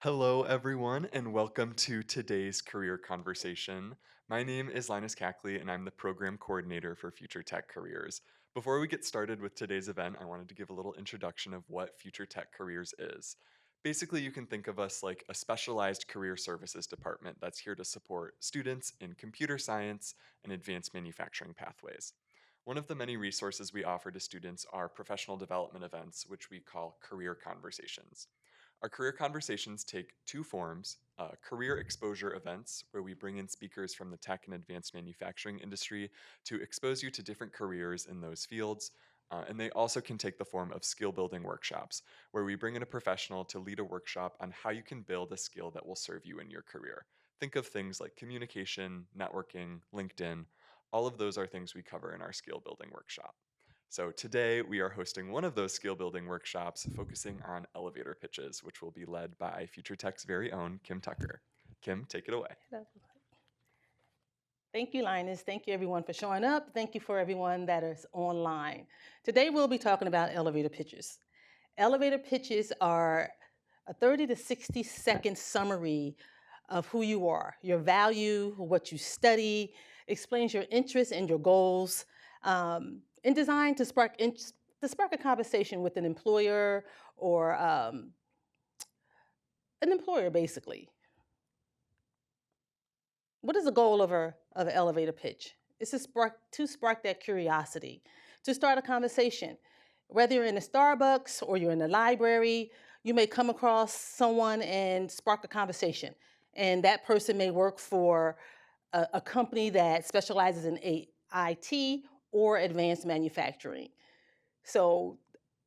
Hello, everyone, and welcome to today's career conversation. My name is Linus Cackley, and I'm the program coordinator for FutureTech Careers. Before we get started with today's event, I wanted to give a little introduction of what FutureTech Careers is. Basically, you can think of us like a specialized career services department that's here to support students in computer science and advanced manufacturing pathways. One of the many resources we offer to students are professional development events, which we call career conversations. Our career conversations take two forms: career exposure events, where we bring in speakers from the tech and advanced manufacturing industry to expose you to different careers in those fields. And they also can take the form of skill building workshops, where we bring in a professional to lead a workshop on how you can build a skill that will serve you in your career. Think of things like communication, networking, LinkedIn. All of those are things we cover in our skill building workshop. So today we are hosting one of those skill building workshops focusing on elevator pitches, which will be led by FutureTech's very own Kim Tucker. Kim, take it away. Hello. Thank you, Linus. Thank you, everyone, for showing up. Thank you for everyone that is online. Today, we'll be talking about elevator pitches. Elevator pitches are a 30 to 60-second summary of who you are, your value, what you study, explains your interests and your goals, and designed to spark a conversation with an employer or an employer, basically. What is the goal of an elevator pitch? It's to spark that curiosity, to start a conversation. Whether you're in a Starbucks or you're in a library, you may come across someone and spark a conversation. And that person may work for a company that specializes in IT or advanced manufacturing. So,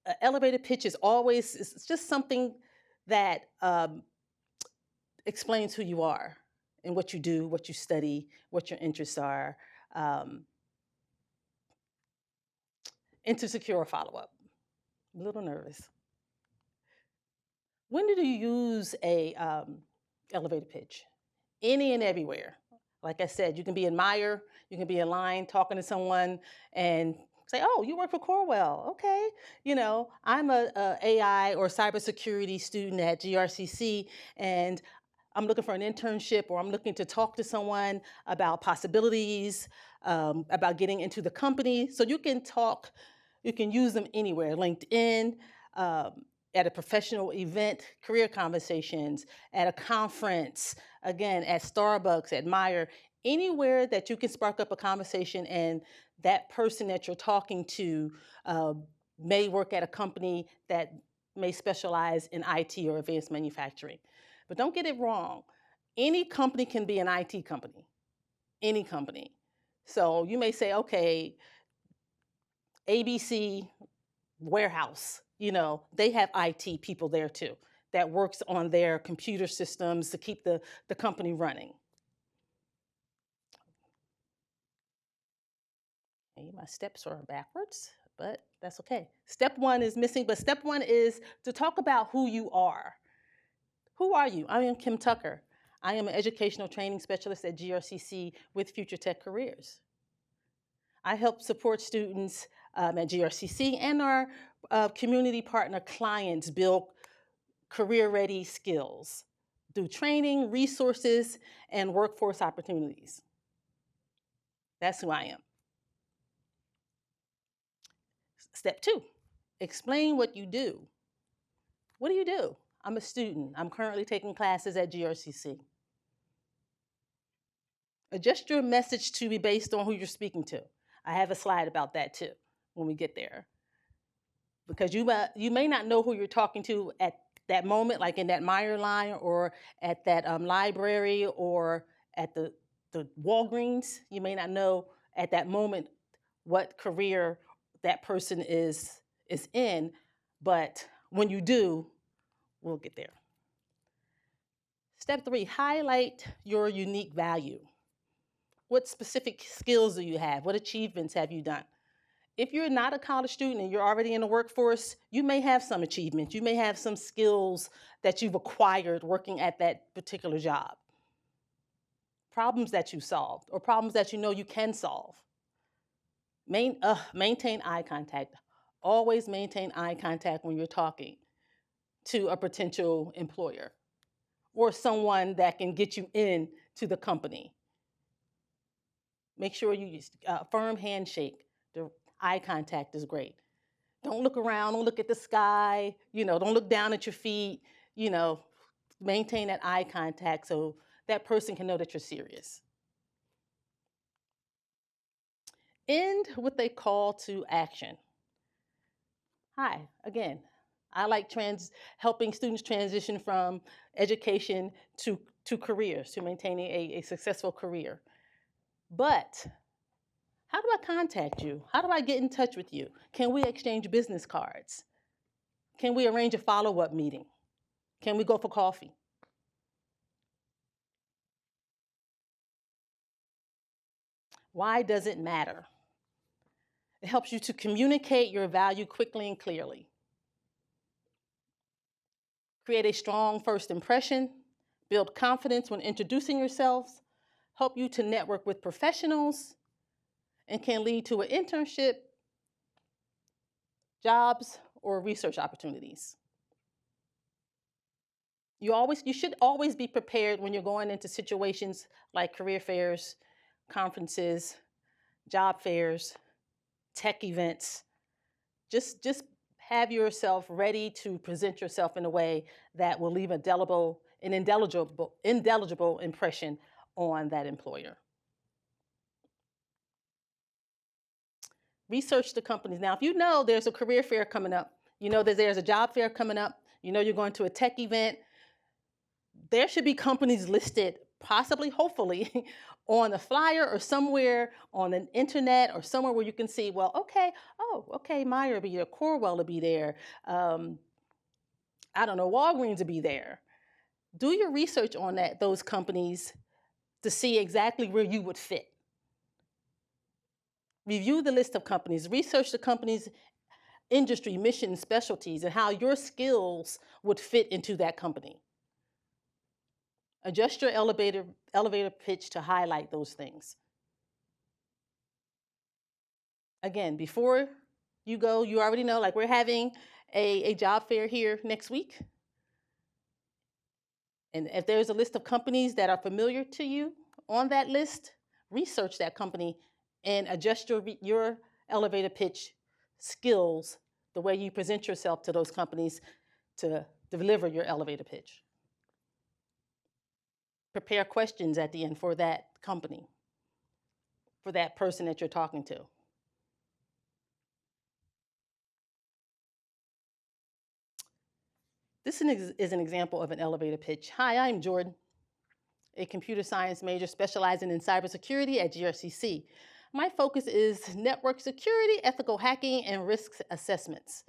an elevator pitch is always it's just something that explains who you are and what you do, what you study, what your interests are, um, and to secure a follow up. A little nervous. When do you use a elevator pitch? Any and everywhere. Like I said, you can be in Meyer, you can be in line talking to someone and say, "Oh, you work for Corwell, okay?" I'm a AI or cybersecurity student at GRCC, and I'm looking for an internship, or I'm looking to talk to someone about possibilities, about getting into the company. So you can use them anywhere: LinkedIn, um, at a professional event, career conversations, at a conference, again, at Starbucks, at Meyer, anywhere that you can spark up a conversation and that person that you're talking to uh, may work at a company that may specialize in IT or advanced manufacturing. But don't get it wrong. Any company can be an IT company, any company. So you may say, okay, ABC warehouse, they have IT people there too that works on their computer systems to keep the company running. Hey, my steps are backwards, but that's okay. Step one is missing, but step one is to talk about who you are. Who are you? I am Kim Tucker. I am an educational training specialist at GRCC with FutureTech Careers. I help support students at GRCC and our community partner clients build career-ready skills through training, resources, and workforce opportunities. That's who I am. Step two, explain what you do. What do you do? I'm a student. I'm currently taking classes at GRCC. Adjust your message to be based on who you're speaking to. I have a slide about that too when we get there. Because you may not know who you're talking to at that moment, like in that Meyer line or at that library or at the Walgreens. You may not know at that moment what career that person is in, but when you do, we'll get there. Step three, highlight your unique value. What specific skills do you have? What achievements have you done? If you're not a college student and you're already in the workforce, you may have some achievements. You may have some skills that you've acquired working at that particular job. Problems that you solved or problems that you know you can solve. Maintain eye contact. Always maintain eye contact when you're talking to a potential employer. or someone that can get you in to the company. Make sure you use a firm handshake. The eye contact is great. Don't look around, don't look at the sky, don't look down at your feet, you know, maintain that eye contact so that person can know that you're serious. End with a call to action. Hi, again. I like helping students transition from education to careers, to maintaining a successful career. But how do I contact you? How do I get in touch with you? Can we exchange business cards? Can we arrange a follow-up meeting? Can we go for coffee? Why does it matter? It helps you to communicate your value quickly and clearly. Create a strong first impression, build confidence when introducing yourselves, help you to network with professionals, and can lead to an internship, jobs, or research opportunities. You should always be prepared when you're going into situations like career fairs, conferences, job fairs, tech events. Just have yourself ready to present yourself in a way that will leave an indelible impression on that employer. Research the companies. Now, if you know there's a career fair coming up, you know that there's a job fair coming up, you know you're going to a tech event, there should be companies listed, possibly, hopefully, on the flyer or somewhere on the internet or somewhere where you can see, well, okay, Meyer will be there, Corwell will be there, I don't know, Walgreens will be there. Do your research on those companies to see exactly where you would fit. Review the list of companies, research the company's industry, mission, specialties, and how your skills would fit into that company. Adjust your elevator pitch to highlight those things. Again, before you go, you already know, like we're having a job fair here next week. And if there's a list of companies that are familiar to you on that list, research that company and adjust your elevator pitch skills, the way you present yourself to those companies to deliver your elevator pitch. Prepare questions at the end for that company, for that person that you're talking to. This is an example of an elevator pitch. Hi, I'm Jordan, a computer science major specializing in cybersecurity at GRCC. My focus is network security, ethical hacking, and risk assessments.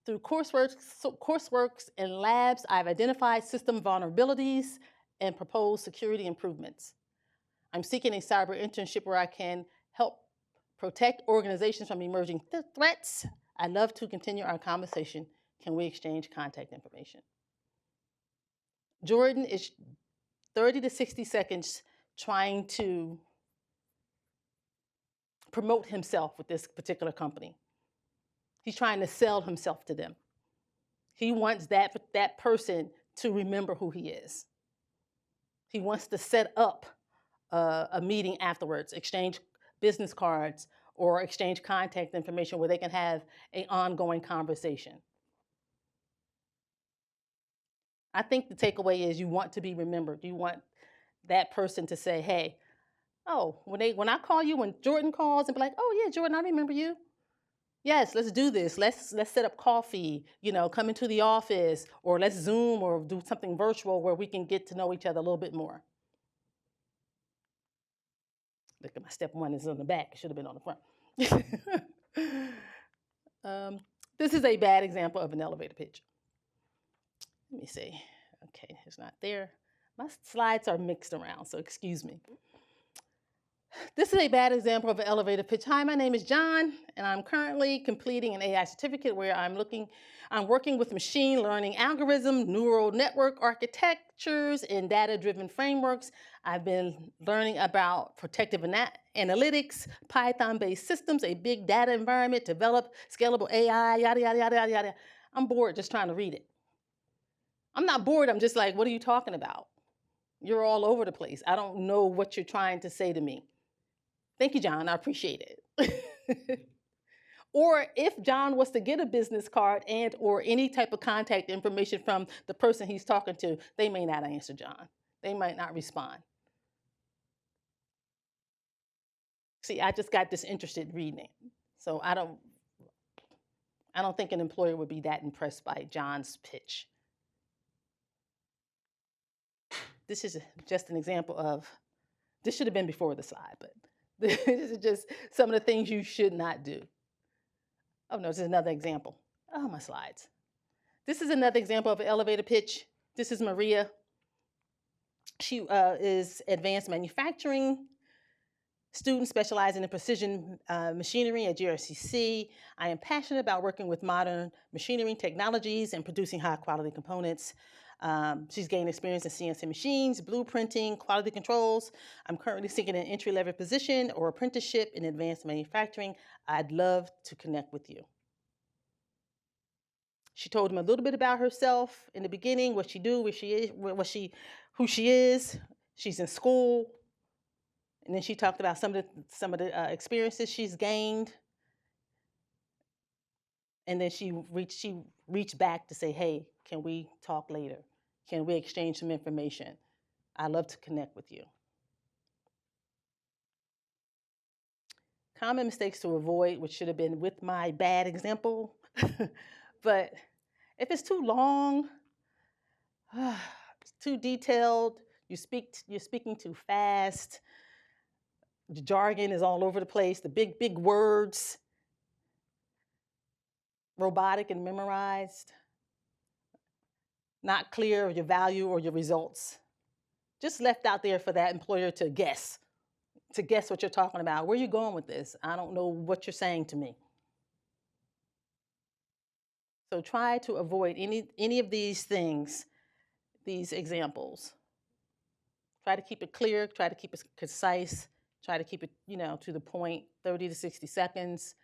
Through courseworks and labs, I've identified system vulnerabilities and proposed security improvements. I'm seeking a cyber internship where I can help protect organizations from emerging threats. I'd love to continue our conversation. Can we exchange contact information? Jordan is 30 to 60 seconds trying to promote himself with this particular company. He's trying to sell himself to them. He wants that person to remember who he is. He wants to set up a meeting afterwards, exchange business cards, or exchange contact information where they can have an ongoing conversation. I think the takeaway is you want to be remembered. You want that person to say, hey, when I call you, when Jordan calls and be like, oh yeah, Jordan, I remember you. Yes, let's do this. Let's set up coffee, come into the office, or let's Zoom or do something virtual where we can get to know each other a little bit more. Look at my step one is on the back. It should have been on the front. This is a bad example of an elevator pitch. Let me see. Okay, it's not there. My slides are mixed around, so excuse me. This is a bad example of an elevator pitch. Hi, my name is John, and I'm currently completing an AI certificate where I'm working with machine learning algorithm, neural network architectures, and data-driven frameworks. I've been learning about protective analytics, Python-based systems, a big data environment, develop scalable AI, yada, yada, yada, yada, yada. I'm bored just trying to read it. I'm not bored, I'm just like, what are you talking about? You're all over the place. I don't know what you're trying to say to me. Thank you, John. I appreciate it. Or if John was to get a business card and or any type of contact information from the person he's talking to, they may not answer John. They might not respond. See, I just got disinterested reading it. So I don't think an employer would be that impressed by John's pitch. This is just an example of, this should have been before the slide, but this is just some of the things you should not do. Oh no, this is another example. Oh, my slides. This is another example of an elevator pitch. This is Maria. She is advanced manufacturing student specializing in precision machinery at GRCC. I am passionate about working with modern machinery technologies and producing high quality components. She's gained experience in CNC machines, blueprinting, quality controls. I'm currently seeking an entry-level position or apprenticeship in advanced manufacturing. I'd love to connect with you. She told him a little bit about herself in the beginning, what she do, where she is, who she is. She's in school, and then she talked about some of the experiences she's gained. And then she reached back to say, "Hey, can we talk later? Can we exchange some information? I'd love to connect with you." Common mistakes to avoid, which should have been with my bad example, but if it's too long, it's too detailed, you're speaking too fast, the jargon is all over the place, the big words, robotic and memorized, not clear of your value or your results, just left out there for that employer to guess what you're talking about. Where are you going with this? I don't know what you're saying to me. So try to avoid any of these things, these examples. Try to keep it clear, try to keep it concise, try to keep it, to the point, 30 to 60 seconds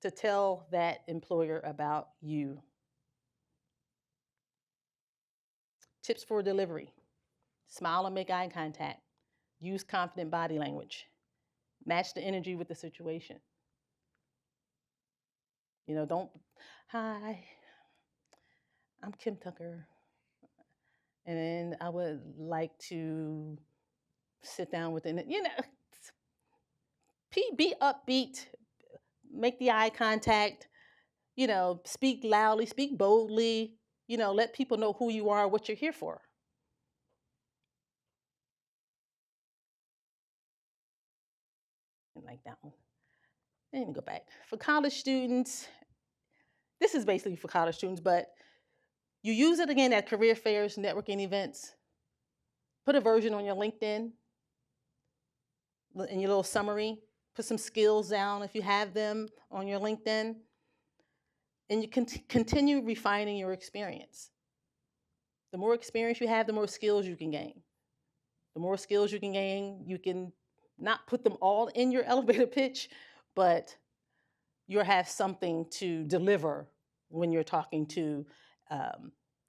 to tell that employer about you. Tips for delivery. Smile and make eye contact. Use confident body language. Match the energy with the situation. Don't, "Hi, I'm Kim Tucker, and I would like to sit down with an," be upbeat, make the eye contact, speak loudly, speak boldly, let people know who you are, what you're here for. Like that one. Let me go back. For college students, this is basically for college students, but you use it again at career fairs, networking events. Put a version on your LinkedIn in your little summary. Put some skills down if you have them on your LinkedIn. And you can continue refining your experience. The more experience you have, the more skills you can gain. The more skills you can gain, you can not put them all in your elevator pitch, but you'll have something to deliver when you're talking to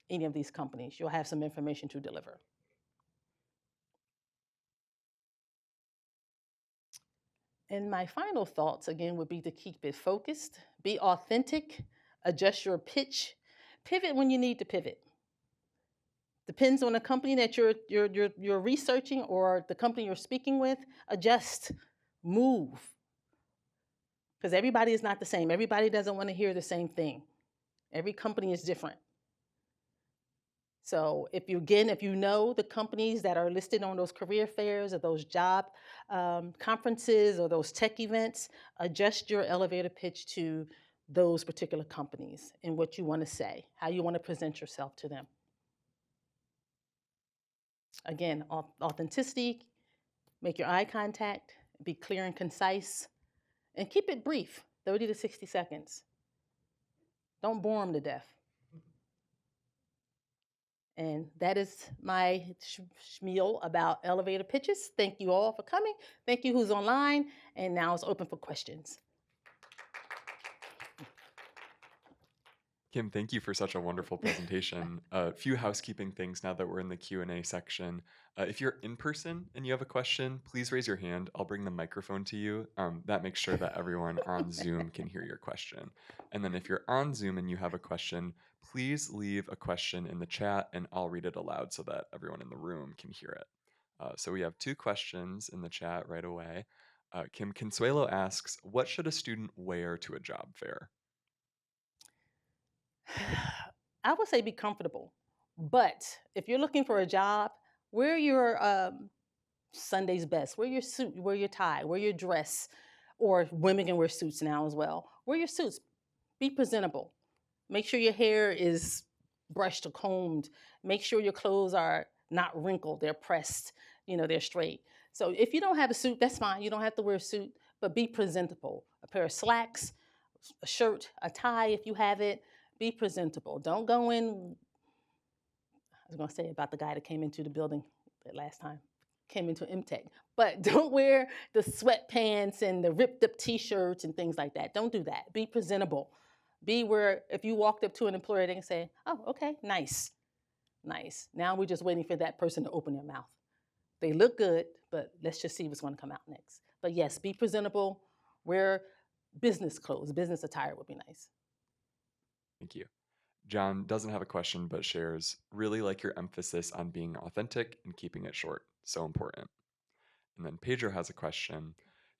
any of these companies. You'll have some information to deliver. And my final thoughts, again, would be to keep it focused, be authentic, adjust your pitch, pivot when you need to pivot. Depends on the company that you're researching or the company you're speaking with. Adjust, move, because everybody is not the same. Everybody doesn't want to hear the same thing. Every company is different. So if you know the companies that are listed on those career fairs or those job conferences or those tech events, adjust your elevator pitch to those particular companies and what you want to say, how you want to present yourself to them. Again, authenticity, make your eye contact, be clear and concise, and keep it brief, 30 to 60 seconds. Don't bore them to death. And that is my spiel about elevator pitches. Thank you all for coming. Thank you who's online. And now it's open for questions. Kim, thank you for such a wonderful presentation. A few housekeeping things now that we're in the Q&A section. If you're in person and you have a question, please raise your hand. I'll bring the microphone to you. That makes sure that everyone on Zoom can hear your question. And then if you're on Zoom and you have a question, please leave a question in the chat and I'll read it aloud so that everyone in the room can hear it. So we have two questions in the chat right away. Kim Consuelo asks, what should a student wear to a job fair? I would say be comfortable. But if you're looking for a job, wear your Sunday's best. Wear your suit, wear your tie, wear your dress, or women can wear suits now as well. Wear your suits. Be presentable. Make sure your hair is brushed or combed. Make sure your clothes are not wrinkled, they're pressed, they're straight. So if you don't have a suit, that's fine. You don't have to wear a suit, but be presentable. A pair of slacks, a shirt, a tie if you have it. Be presentable. Don't go in. I was going to say about the guy that came into the building that last time, came into MTech, but don't wear the sweatpants and the ripped up t-shirts and things like that. Don't do that. Be presentable. Be where if you walked up to an employer, they can say, oh, okay, nice, nice. Now we're just waiting for that person to open their mouth. They look good, but let's just see what's going to come out next. But yes, be presentable. Wear business clothes. Business attire would be nice. Thank you. John doesn't have a question but shares, really like your emphasis on being authentic and keeping it short. So important. And then Pedro has a question.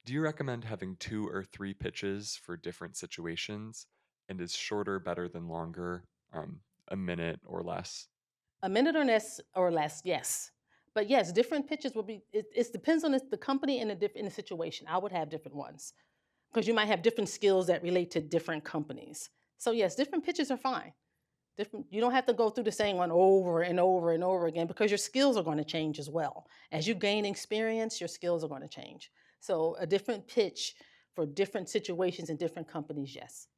Do you recommend having two or three pitches for different situations? And is shorter better than longer? A minute or less? A minute or less, yes. But yes, different pitches will be. It depends on the company and the situation. I would have different ones because you might have different skills that relate to different companies. So yes, different pitches are fine. Different. You don't have to go through the same one over and over and over again because your skills are going to change as well. As you gain experience, your skills are going to change. So a different pitch for different situations and different companies, yes.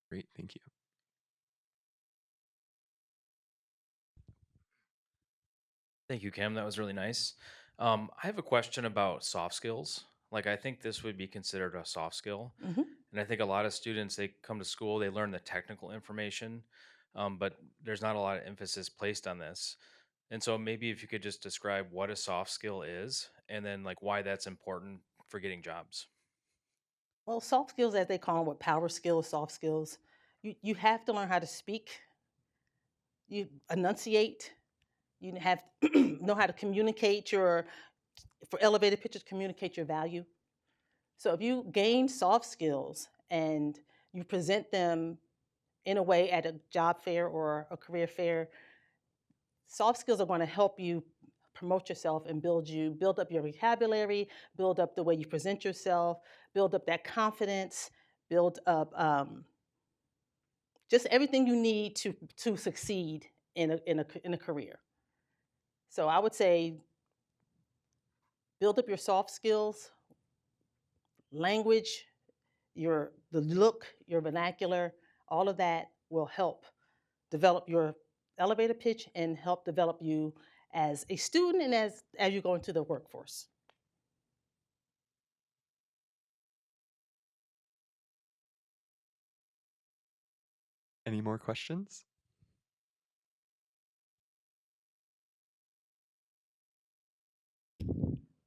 Great, thank you. Thank you, Kim. That was really nice. I have a question about soft skills. Like, I think this would be considered a soft skill. Hmm. And I think a lot of students, they come to school, they learn the technical information, but there's not a lot of emphasis placed on this. And so maybe if you could just describe what a soft skill is and then like why that's important for getting jobs. Well, soft skills, as they call them, what power skills, soft skills. You have to learn how to speak. You enunciate. You have know how to communicate your for elevated pitches, communicate your value. So if you gain soft skills and you present them in a way at a job fair or a career fair, soft skills are going to help you promote yourself and build up your vocabulary, build up the way you present yourself, build up that confidence, build up just everything you need to succeed in a career. So I would say build up your soft skills, language, the look, your vernacular, all of that will help develop your elevator pitch and help develop you as a student and as you go into the workforce. Any more questions?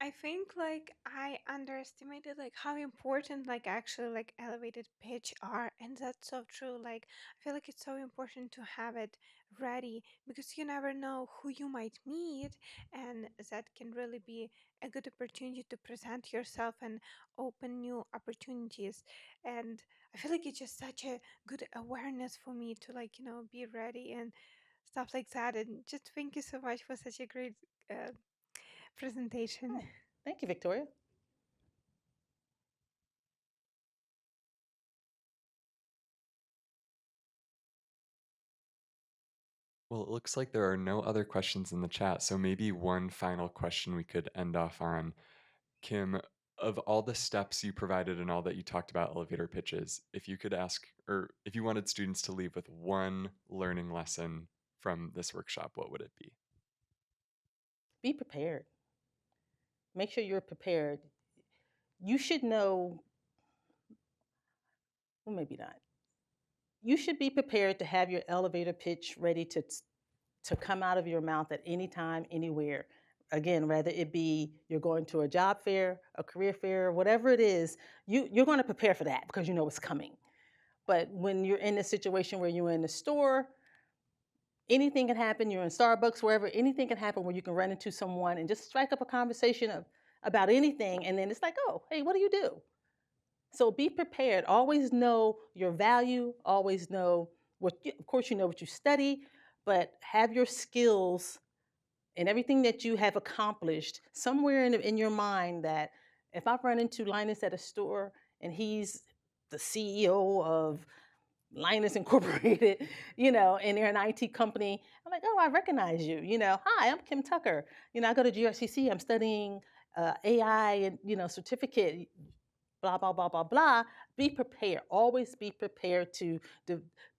I think like I underestimated like how important like actually like elevated pitch are, and that's so true. Like I feel like it's so important to have it ready because you never know who you might meet, and that can really be a good opportunity to present yourself and open new opportunities. And I feel like it's just such a good awareness for me to like be ready and stuff like that. And just thank you so much for such a great presentation. Oh, thank you, Victoria. Well, it looks like there are no other questions in the chat, so maybe one final question we could end off on. Kim, of all the steps you provided and all that you talked about elevator pitches, if you could ask, or if you wanted students to leave with one learning lesson from this workshop, what would it be? Be prepared. Make sure you're prepared. You should know, well, maybe not. You should be prepared to have your elevator pitch ready to come out of your mouth at any time, anywhere. Again, whether it be you're going to a job fair, a career fair, whatever it is, you're going to prepare for that because you know it's coming. But when you're in a situation where you're in the store, anything can happen. You're in Starbucks, wherever, anything can happen where you can run into someone and just strike up a conversation about anything. And then it's like, oh, hey, what do you do? So be prepared. Always know your value. Always know of course, you know what you study, but have your skills and everything that you have accomplished somewhere in your mind that if I run into Linus at a store and he's the CEO of Linus Incorporated, and they're an IT company, I'm like, oh, I recognize you. Hi, I'm Kim Tucker. I go to GRCC. I'm studying AI and certificate blah blah blah blah blah. Be prepared. Always be prepared to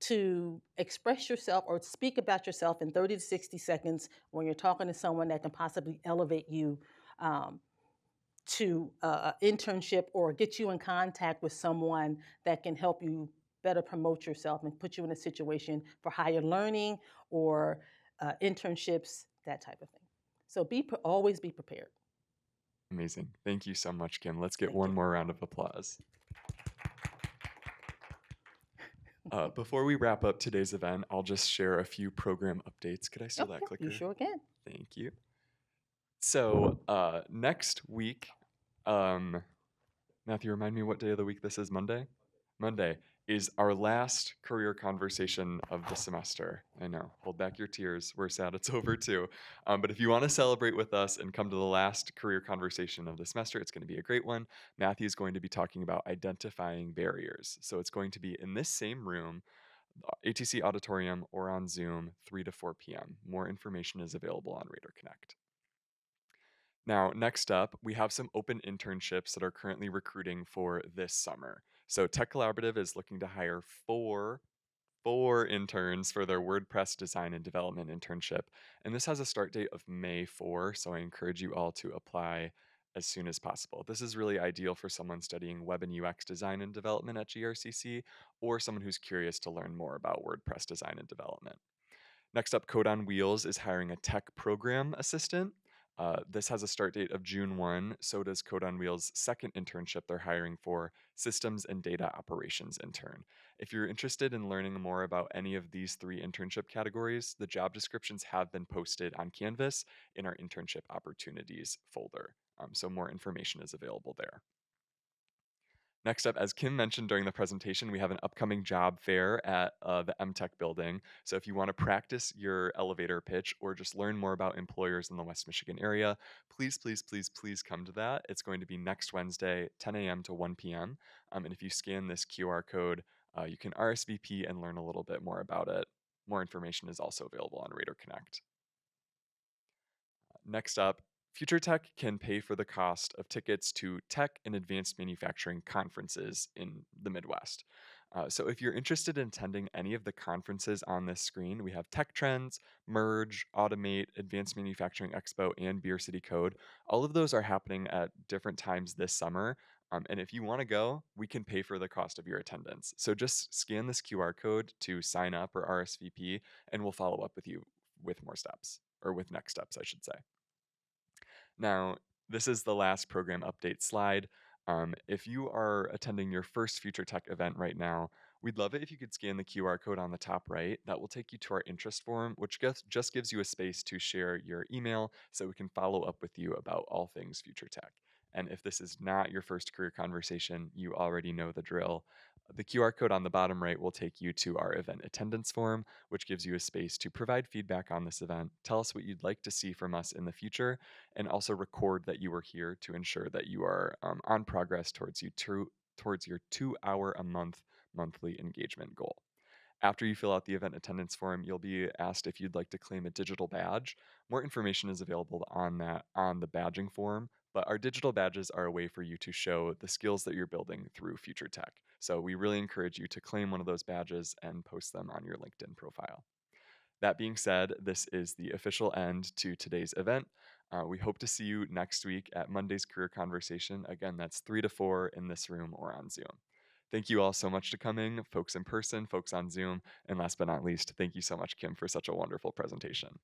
to express yourself or speak about yourself in 30 to 60 seconds when you're talking to someone that can possibly elevate you um, to an internship or get you in contact with someone that can help you better promote yourself and put you in a situation for higher learning or internships, that type of thing. So always be prepared. Amazing. Thank you so much, Kim. Let's get Thank one you. more round of applause. Before we wrap up today's event, I'll just share a few program updates. Could I steal Oh, that yeah, you clicker? sure can. Thank you. So next week, um, Matthew, remind me what day of the week this is. Monday? Monday is our last career conversation of the semester. I know. Hold back your tears. We're sad it's over too. But if you want to celebrate with us and come to the last career conversation of the semester, it's going to be a great one. Matthew is going to be talking about identifying barriers. So it's going to be in this same room, ATC Auditorium, or on Zoom, 3 to 4 p.m. More information is available on Radar Connect. Now, next up, we have some open internships that are currently recruiting for this summer. So Tech Collaborative is looking to hire four interns for their WordPress design and development internship. And this has a start date of May 4, so I encourage you all to apply as soon as possible. This is really ideal for someone studying web and UX design and development at GRCC or someone who's curious to learn more about WordPress design and development. Next up, Code on Wheels is hiring a tech program assistant. This has a start date of June 1. So does Code on Wheels' second internship they're hiring for, Systems and Data Operations intern. If you're interested in learning more about any of these three internship categories, the job descriptions have been posted on Canvas in our internship opportunities folder. So more information is available there. Next up, as Kim mentioned during the presentation, we have an upcoming job fair at the MTech building. So if you want to practice your elevator pitch or just learn more about employers in the West Michigan area, please, please, please, please come to that. It's going to be next Wednesday, 10 a.m. to 1 p.m. And if you scan this QR code, you can RSVP and learn a little bit more about it. More information is also available on Radar Connect. Next up, FutureTech can pay for the cost of tickets to tech and advanced manufacturing conferences in the Midwest. So if you're interested in attending any of the conferences on this screen, we have Tech Trends, Merge, Automate, Advanced Manufacturing Expo, and Beer City Code. All of those are happening at different times this summer. And if you want to go, we can pay for the cost of your attendance. So just scan this QR code to sign up or RSVP, and we'll follow up with you with more steps, or with next steps, I should say. Now, this is the last program update slide. If you are attending your first Future Tech event right now, we'd love it if you could scan the QR code on the top right. That will take you to our interest form, which just gives you a space to share your email so we can follow up with you about all things Future Tech. And if this is not your first career conversation, you already know the drill. The QR code on the bottom right will take you to our event attendance form, which gives you a space to provide feedback on this event, tell us what you'd like to see from us in the future, and also record that you were here to ensure that you are on progress towards your 2 hour a month monthly engagement goal. After you fill out the event attendance form, you'll be asked if you'd like to claim a digital badge. More information is available on the badging form, but our digital badges are a way for you to show the skills that you're building through Future Tech. So we really encourage you to claim one of those badges and post them on your LinkedIn profile. That being said, this is the official end to today's event. We hope to see you next week at Monday's Career Conversation. Again, that's 3 to 4 in this room or on Zoom. Thank you all so much to coming, folks in person, folks on Zoom, and last but not least, thank you so much, Kim, for such a wonderful presentation.